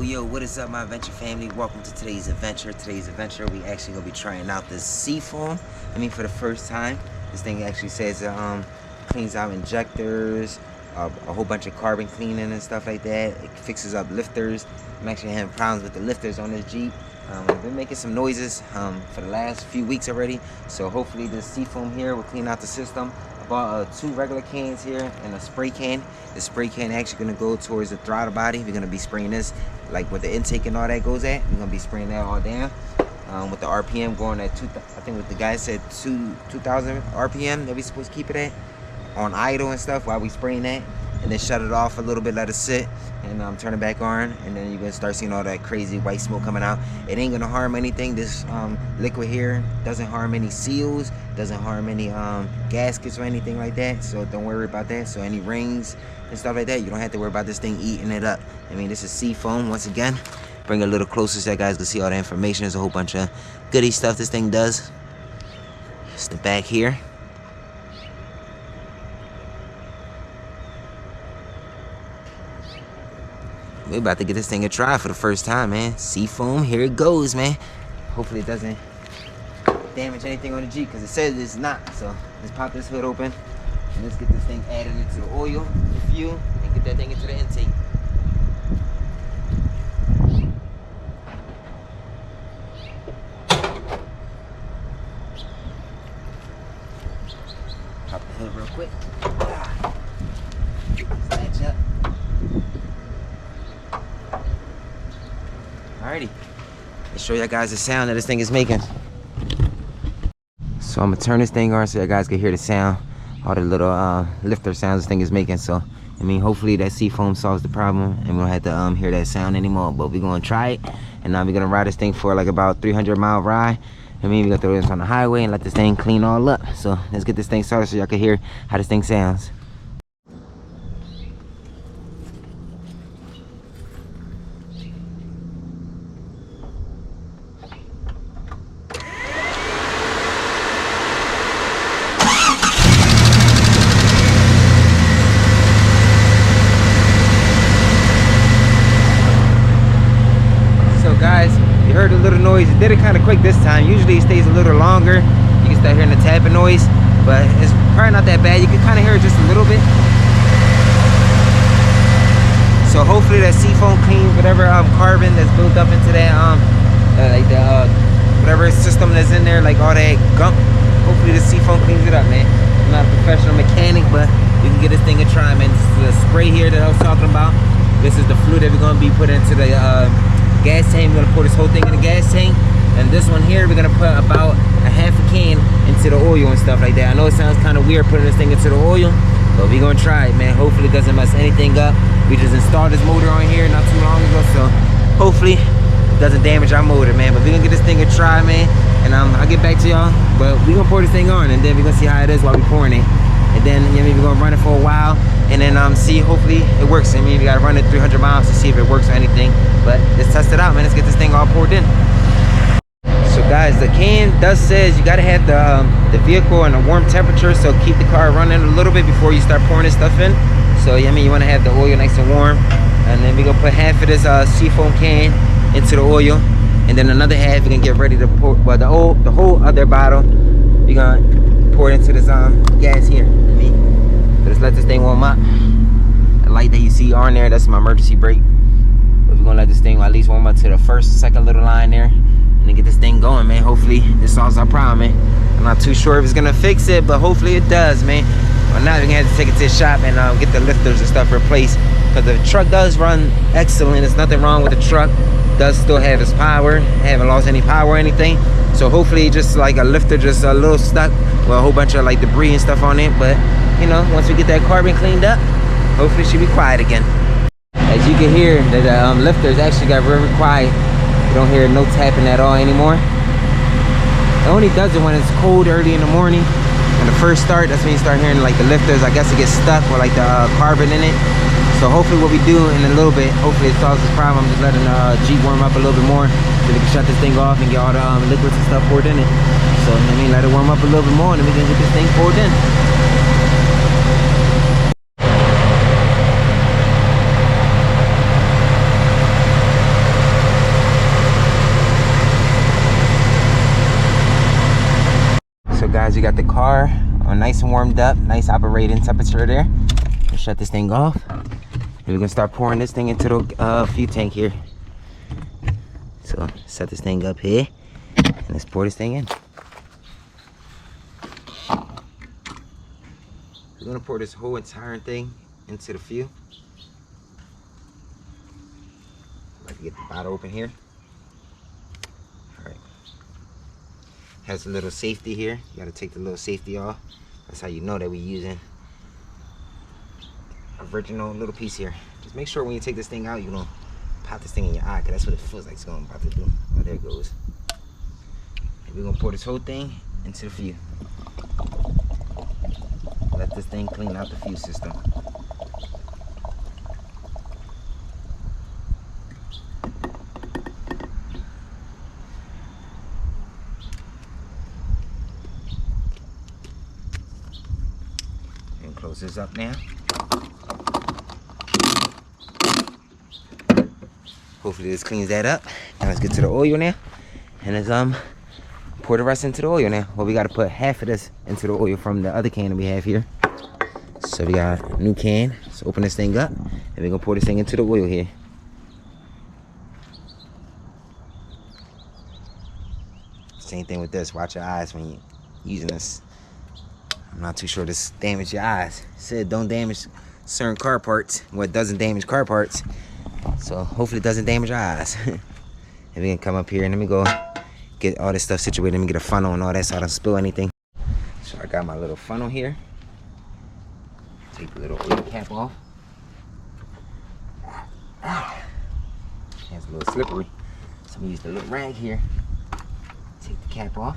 Yo, what is up, my adventure family? Welcome to today's adventure. We actually gonna be trying out this Seafoam. For the first time. This thing actually says cleans out injectors, a whole bunch of carbon cleaning and stuff like that. It fixes up lifters. I'm actually having problems with the lifters on this Jeep. I've been making some noises for the last few weeks already. So hopefully this Seafoam here will clean out the system. I bought 2 regular cans here and a spray can. The spray can actually gonna go towards the throttle body. We're gonna be spraying this like where the intake and all that goes at. We're gonna be spraying that all down. With the RPM going at I think what the guy said 2,000 RPM that we supposed to keep it at on idle and stuff while we spraying that, and then shut it off a little bit, let it sit, and turn it back on, and then you're gonna start seeing all that crazy white smoke coming out. It ain't gonna harm anything. This liquid here doesn't harm any seals, doesn't harm any gaskets or anything like that, so don't worry about that. So any rings and stuff like that, you don't have to worry about this thing eating it up. This is Seafoam. Once again, bring it a little closer so you guys can see all the information. There's a whole bunch of goody stuff this thing does. It's the back here. We're about to get this thing a try for the first time, man. Seafoam, here it goes, man. Hopefully it doesn't damage anything on the Jeep, because it says it's not. So let's pop this hood open and let's get this thing added into the oil, the fuel, and get that thing into the intake. Pop the hood real quick. Snatch up. Alrighty, let's show you guys the sound that this thing is making. So I'm gonna turn this thing on so you guys can hear the sound, all the little lifter sounds this thing is making. So hopefully that Seafoam solves the problem and we don't have to hear that sound anymore. But we're gonna try it, and now we're gonna ride this thing for like about 300-mile ride. We're gonna throw this on the highway and let this thing clean all up. So let's get this thing started so y'all can hear how this thing sounds. Guys, you heard a little noise. It did it kind of quick this time. Usually it stays a little longer. You can start hearing the tapping noise, but it's probably not that bad. You can kind of hear it just a little bit. So hopefully that Seafoam cleans whatever carbon that's built up into that whatever system that's in there, like all that gunk. Hopefully the Seafoam cleans it up, man. I'm not a professional mechanic, but you can get this thing a try, man. This is the spray here that I was talking about. This is the fluid that we're gonna be putting into the gas tank. We're gonna pour this whole thing in the gas tank, and this one here we're gonna put about a half a can into the oil and stuff like that. I know it sounds kind of weird putting this thing into the oil, but we're gonna try it, man. Hopefully it doesn't mess anything up. We just installed this motor on here not too long ago, so hopefully it doesn't damage our motor, man. But we're gonna get this thing a try, man, and I'll get back to y'all. But we're gonna pour this thing on, and then we're gonna see how it is while we're pouring it. And then we're gonna run it for a while, and then see, hopefully it works. We gotta run it 300 miles to see if it works or anything. But let's test it out, man. Let's get this thing all poured in. So guys, the can does says you gotta have the vehicle in a warm temperature, so keep the car running a little bit before you start pouring this stuff in. So you wanna have the oil nice and warm, and then we're gonna put half of this Seafoam can into the oil, and then another half we're gonna get ready to pour. Well, the whole other bottle we're gonna pour it into this gas here. So just let this thing warm up. The light that you see on there, that's my emergency brake. But we're gonna let this thing at least warm up to the second little line there, and then get this thing going, man. Hopefully this solves our problem, man. I'm not too sure if it's gonna fix it, but hopefully it does, man. Well, now we're gonna have to take it to the shop and get the lifters and stuff replaced, because the truck does run excellent. There's nothing wrong with the truck. It does still have its power. Haven't lost any power or anything. So hopefully just like a lifter just a little stuck with a whole bunch of like debris and stuff on it. But once we get that carbon cleaned up, hopefully it should be quiet again. As you can hear, the lifters actually got very quiet. You don't hear no tapping at all anymore. It only does it when it's cold early in the morning. When the first start, that's when you start hearing like the lifters, I guess it gets stuck with like the carbon in it. So hopefully what we do in a little bit, hopefully it solves this problem. I'm just letting the Jeep warm up a little bit more so we can shut this thing off and get all the liquids and stuff poured in it. So let it warm up a little bit more, and then we can get this thing poured in. guys, we got the car nice and warmed up, nice operating temperature there. We'll shut this thing off. And we're gonna start pouring this thing into the fuel tank here. So set this thing up here and let's pour this thing in. We're gonna pour this whole entire thing into the fuel. Like to get the bottle open here. Alright. Has a little safety here. You gotta take the little safety off. That's how you know that we're using original little piece here. Just make sure when you take this thing out, you don't pop this thing in your eye, because that's what it feels like it's about to do. Oh, there it goes. And we're gonna pour this whole thing into the fuel. Let this thing clean out the fuel system. And close this up now. Hopefully this cleans that up. Now let's get to the oil now. And let's pour the rest into the oil now. Well, we gotta put half of this into the oil from the other can that we have here. So we got a new can. Let's open this thing up and we're gonna pour this thing into the oil here. Same thing with this. Watch your eyes when you're using this. I'm not too sure this damage your eyes. It said don't damage certain car parts. Well, it doesn't damage car parts. So hopefully it doesn't damage our eyes. And we can come up here and let me go get all this stuff situated. Let me get a funnel and all that so I don't spill anything. So I got my little funnel here. Take the little oil cap off. It's a little slippery. So I'm gonna use the little rag here. Take the cap off.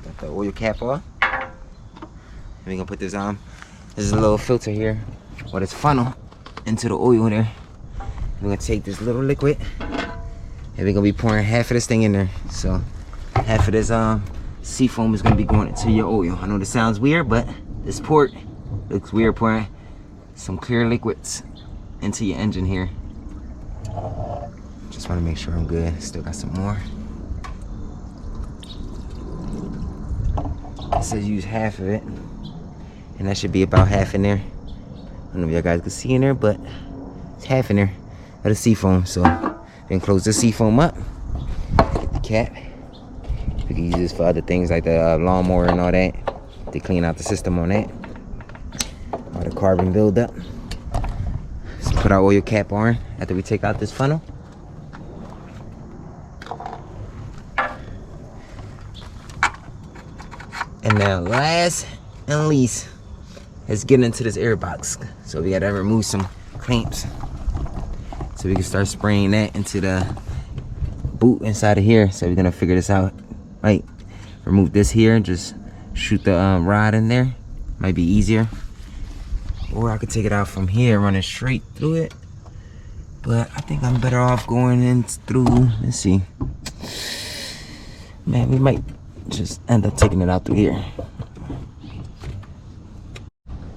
Got the oil cap off. And we're gonna put this on. This is a little filter here with this funnel into the oil there. We're gonna take this little liquid and we're gonna be pouring half of this thing in there. So half of this Seafoam is gonna be going into your oil. I know this sounds weird, but this port looks weird pouring some clear liquids into your engine here. Just wanna make sure I'm good. Still got some more. It says use half of it, and that should be about half in there. I don't know if y'all guys can see in there, but it's half in there of the Seafoam. So then close the Seafoam up. Get the cap. We can use this for other things like the lawnmower and all that to clean out the system on that. All the carbon buildup. Let's put our oil cap on after we take out this funnel. And now last and least, let's get into this air box. So we gotta remove some clamps so we can start spraying that into the boot inside of here. So we're gonna figure this out. Right, remove this here and just shoot the rod in there. Might be easier, or I could take it out from here, running straight through it. But I think I'm better off going in through. Let's see, man, we might just end up taking it out through here.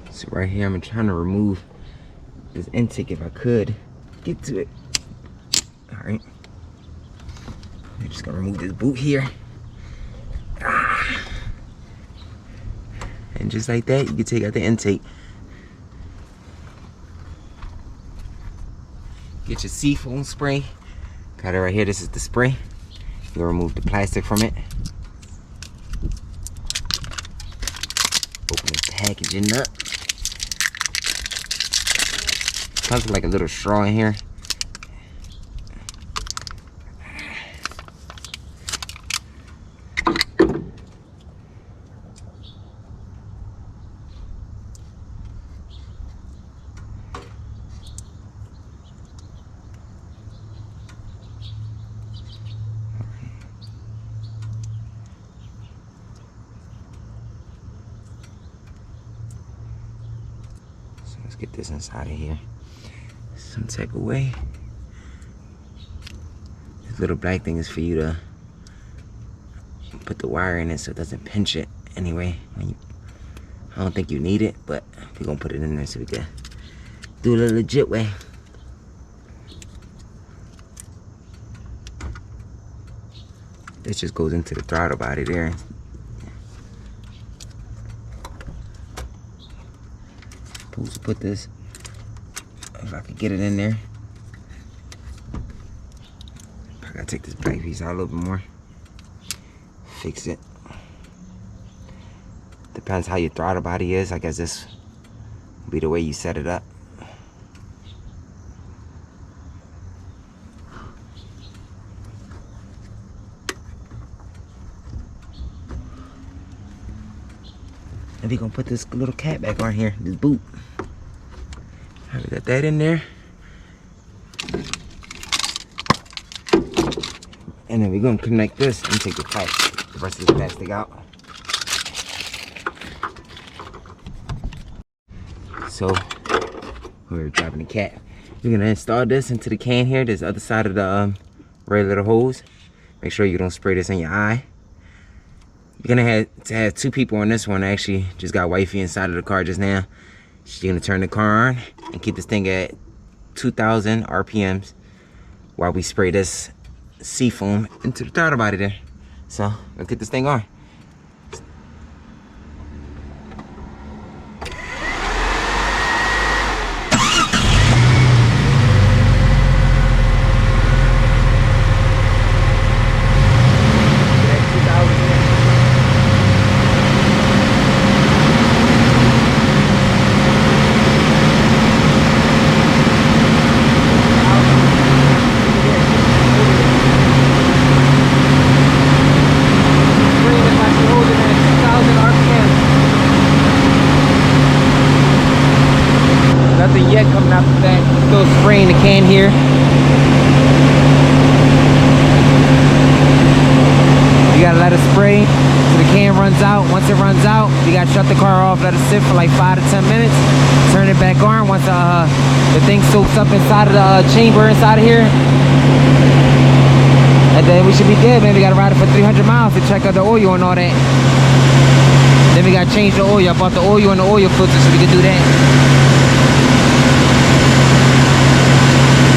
So right here, I'm trying to remove this intake if I could get to it. All right, I'm just gonna remove this boot here. And just like that, you can take out the intake. Get your Seafoam spray. Got it right here. This is the spray. You'll remove the plastic from it. Open the packaging up. Comes with like a little straw in here. Let's get this inside of here some type of way. This little black thing is for you to put the wire in it so it doesn't pinch it anyway. I don't think you need it, but we're gonna put it in there so we can do it a legit way. This just goes into the throttle body there. supposed to put this. If I could get it in there. I gotta take this back piece out a little bit more. Fix it. Depends how your throttle body is. I guess this will be the way you set it up. And we're gonna put this little cap back on here, this boot. All right, we got that in there. And then we're gonna connect this and take the rest of the plastic out. So we're dropping the cap. We're gonna install this into the can here. This other side of the right little hose. Make sure you don't spray this in your eye. You're gonna have to have 2 people on this one. I actually just got wifey inside of the car just now. She's gonna turn the car on and keep this thing at 2,000 RPMs while we spray this Seafoam into the throttle body there. So let's get this thing on. Nothing yet coming out the back. Still spraying the can here. You gotta let it spray so the can runs out. Once it runs out, you gotta shut the car off, let it sit for like 5 to 10 minutes. Turn it back on once the thing soaks up inside of the chamber inside of here. And then we should be good, man. We gotta ride it for 300 miles to check out the oil and all that. Then we gotta change the oil. I bought the oil and the oil filter so we can do that.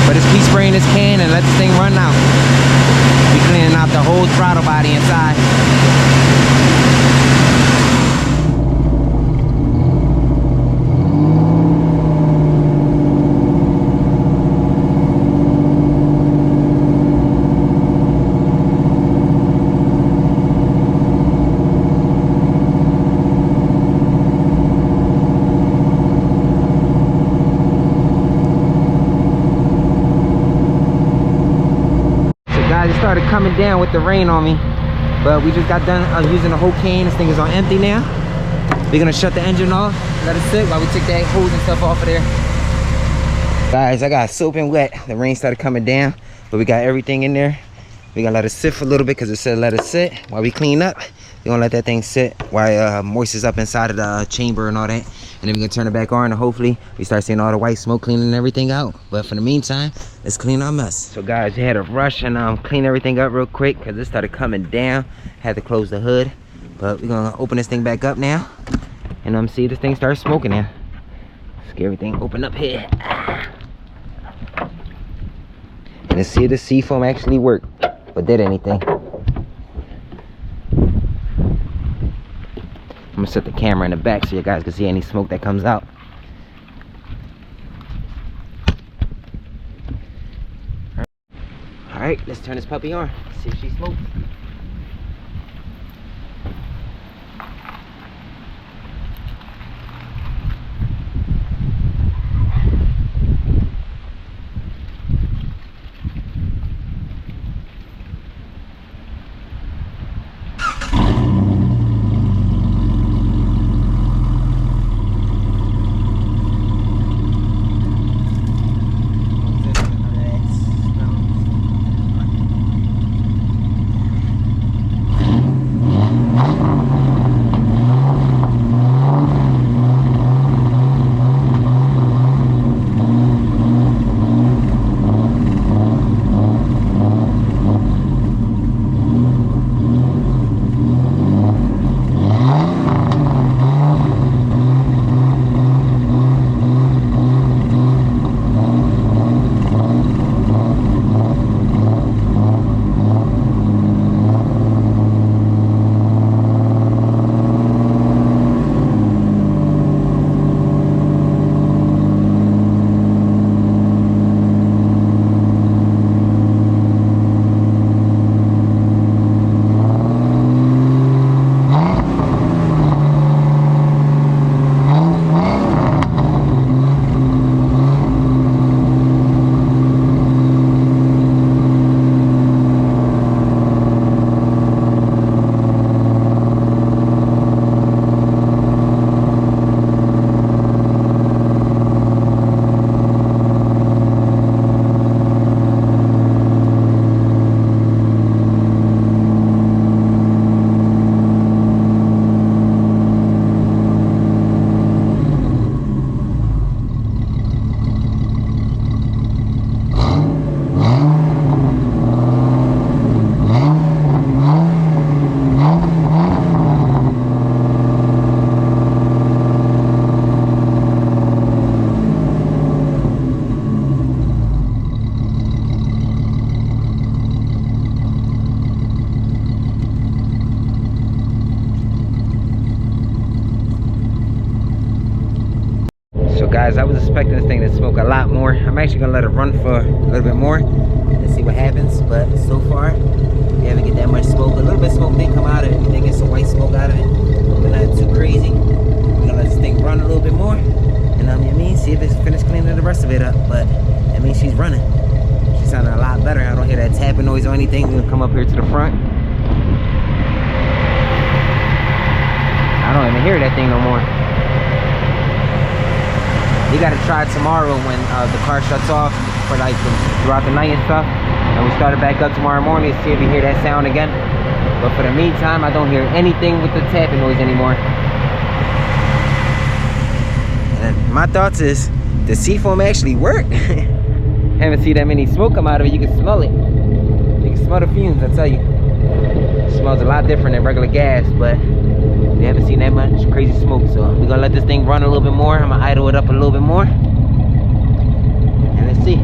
But just keep spraying this can and let this thing run out. Be cleaning out the whole throttle body inside. Guys, it started coming down with the rain on me, but we just got done using the whole can. This thing is on empty now. We're gonna shut the engine off, let it sit while we take that hose and stuff off of there. Guys, I got soaping wet. The rain started coming down, but we got everything in there. We're gonna let it sit for a little bit because it said let it sit while we clean up. We're gonna let that thing sit while it moistens up inside of the chamber and all that. And then we're gonna turn it back on and hopefully we start seeing all the white smoke cleaning everything out. But for the meantime, let's clean our mess. So guys, we had to rush and clean everything up real quick because it started coming down. Had to close the hood. But we're gonna open this thing back up now. And see this thing start smoking now. Let's get everything open up here. And let's see if the Seafoam actually worked or did anything. I'm gonna set the camera in the back so you guys can see any smoke that comes out. All right, let's turn this puppy on. See if she smokes. So guys, I was expecting this thing to smoke a lot more. I'm actually gonna let it run for a little bit more. Let's see what happens. But so far, we haven't get that much smoke. A little bit of smoke did come out of it. We did get some white smoke out of it, but not too crazy. We're gonna let this thing run a little bit more. And you know what I mean, see if it's finished cleaning the rest of it up. But I mean, she's running. She's sounding a lot better. I don't hear that tapping noise or anything. We're gonna come up here to the front. I don't even hear that thing no more. You gotta try it tomorrow when the car shuts off for like throughout the night and stuff. And we start it back up tomorrow morning to see if you hear that sound again. But for the meantime, I don't hear anything with the tapping noise anymore. And my thoughts is, the Seafoam actually work. Haven't seen that many smoke come out of it. You can smell it. You can smell the fumes, I tell you. It smells a lot different than regular gas, but we haven't seen that much crazy smoke. So we're gonna let this thing run a little bit more. I'm gonna idle it up a little bit more. And let's see.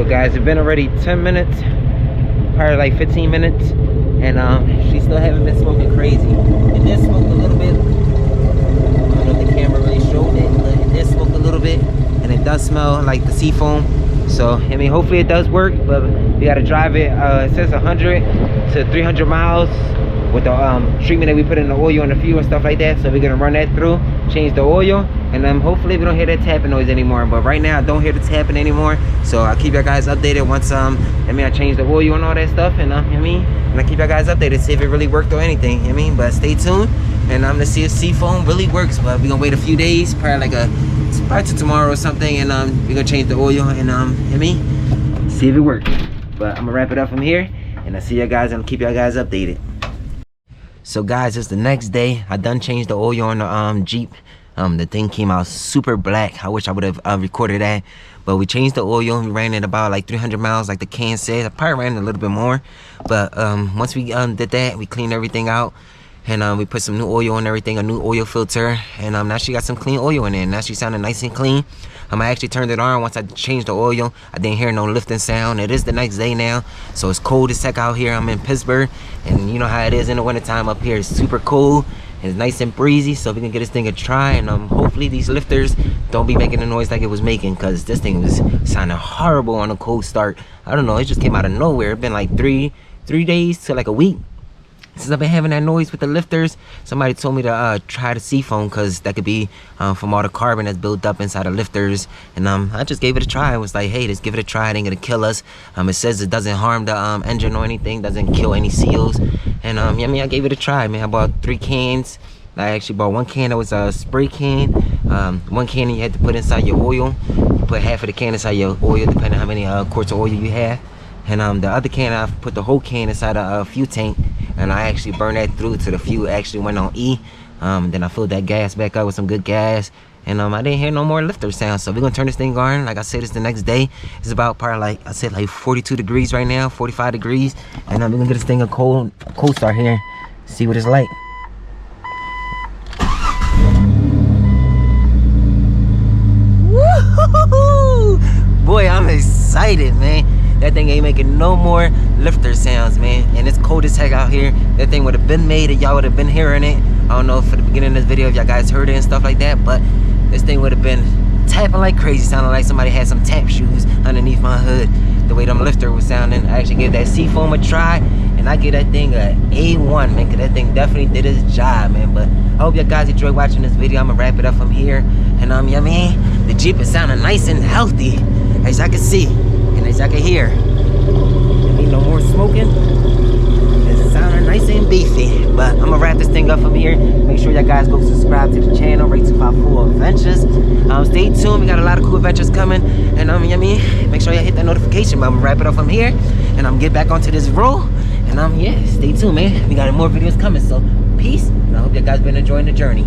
Guys, it's been already 10 minutes, probably like 15 minutes, and she still haven't been smoking crazy. It did smoke a little bit. I don't know if the camera really showed it, but it did smoke a little bit, and it does smell like the Seafoam. So I mean, hopefully it does work, but we gotta drive it. It says 100 to 300 miles with the treatment that we put in the oil and the fuel and stuff like that. So we're gonna run that through, change the oil, and hopefully we don't hear that tapping noise anymore. But right now I don't hear the tapping anymore, so I'll keep you guys updated once I change the oil and all that stuff. And and I keep you guys updated, see if it really worked or anything. But stay tuned, and I'm gonna see if Seafoam really works. But we're gonna wait a few days, probably to tomorrow or something, and we're gonna change the oil and see if it works. But I'm gonna wrap it up from here, and I'll see you guys and keep you guys updated. So guys, it's the next day. I done changed the oil on the Jeep. The thing came out super black. I wish I would have recorded that. But we changed the oil. We ran it about like 300 miles like the can said. I probably ran it a little bit more. But once we did that, we cleaned everything out. And we put some new oil and everything, a new oil filter. And now she got some clean oil in there. Now she sounded nice and clean. I actually turned it on once I changed the oil. I didn't hear no lifting sound. It is the next day now, so it's cold as heck out here. I'm in Pittsburgh, and you know how it is in the wintertime up here. It's super cold, and it's nice and breezy, so we can get this thing a try. And hopefully these lifters don't be making a noise like it was making, because this thing was sounding horrible on a cold start. I don't know, it just came out of nowhere. It's been like three days to like a week since I've been having that noise with the lifters. Somebody told me to try the Seafoam, because that could be from all the carbon that's built up inside the lifters. And I just gave it a try. I was like, hey, let's give it a try. It ain't gonna kill us. It says it doesn't harm the engine or anything, doesn't kill any seals. And I gave it a try, man. I bought 3 cans. I actually bought 1 can that was a spray can. 1 can you had to put inside your oil. You put half of the can inside your oil, depending on how many quarts of oil you have. And the other can, I put the whole can inside a fuel tank, and I actually burned that through to the fuel actually went on E. Then I filled that gas back up with some good gas, and I didn't hear no more lifter sound. So we're gonna turn this thing on. Like I said, it's the next day. It's about probably like I said, like 42 degrees right now, 45 degrees, and we're gonna get this thing a cold start here, see what it's like. Woo-hoo-hoo-hoo! Boy, I'm excited, man. That thing ain't making no more lifter sounds, man. And it's cold as heck out here. That thing would have been made and y'all would have been hearing it. I don't know if at the beginning of this video if y'all guys heard it and stuff like that, but this thing would have been tapping like crazy, sounding like somebody had some tap shoes underneath my hood. The way them lifter was sounding. I actually gave that Seafoam a try, and I give that thing a A1, man, because that thing definitely did its job, man. But I hope y'all guys enjoyed watching this video. I'm gonna wrap it up from here. And yeah, man, the Jeep is sounding nice and healthy, as y'all can see and as y'all can hear. Ain't no more smoking. It's sounding nice and beefy. But I'm gonna wrap this thing up from here. Make sure y'all guys go subscribe to the channel, Ray 254 Adventures. Stay tuned, we got a lot of cool adventures coming. And make sure y'all hit that notification button. I'm gonna wrap it up from here, and I'm gonna get back onto this roll. And yeah, stay tuned, man. We got more videos coming, so peace. And I hope you guys been enjoying the journey.